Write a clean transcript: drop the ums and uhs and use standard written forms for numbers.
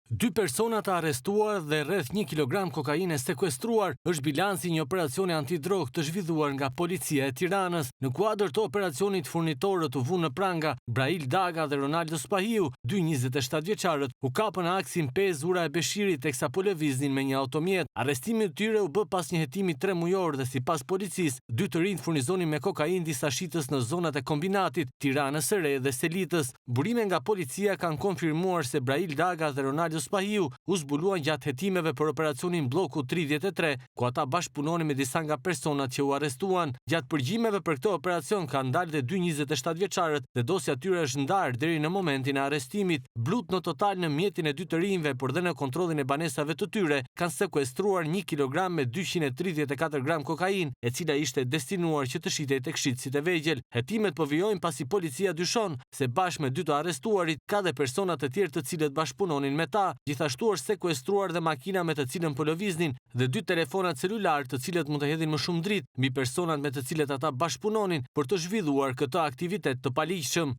2 persona të arrestuar dhe rreth 1 kilogram kokainë sekuestruar është bilanci një operacioni antidrog të zhvilluar nga policia e Tiranës. Në kuadër të operacionit furnitorët u vunë në pranga Brail Daga dhe Ronaldo Spahiu, 2 27 vjeçarët, u kapën në aksin 5 ura e Beshirit teksa po lëviznin me një automjet. Arrestimi i tyre u bë pas një hetimi 3 mujor dhe sipas policisë, 2 të rinj furnizonin me kokainë disa shitës në zonat e kombinatit Tiranës së Re dhe Selitës. Burime nga policia kanë konfirmuar se Brail Daga dhe Ronaldo Spahiu u zbuluan gjatë hetimeve për operacionin Bloku 33, ku ata bashkëpunonin me disa nga personat që u arrestuan. Gjatë përgjimeve për këtë operacion kanë dalë dhe 2 27 vjeçarët dhe dosja tyre është ndarë deri në momentin e arrestimit. Blut në total në mjetin e 2 të rinjve, por dhe në kontrollin e banesave të tyre kanë sekuestruar 1 kilogram me 234 gram kokainë, e cila ishte destinuar që të shitej tek shitësit e vegjël. Hetimet po vijojnë pasi policia dyshon se bashkë me 2 të arrestuarit ka dhe persona të tjerë të cilët bashkëpunonin me ta. Gjithashtu është sekuestruar dhe makina me të cilën po lëviznin dhe 2 telefona celular të cilët mund të hedhin më shumë dritë mbi personat me të cilët ata bashkëpunonin për të zhvilluar këtë aktivitet të paligjshëm.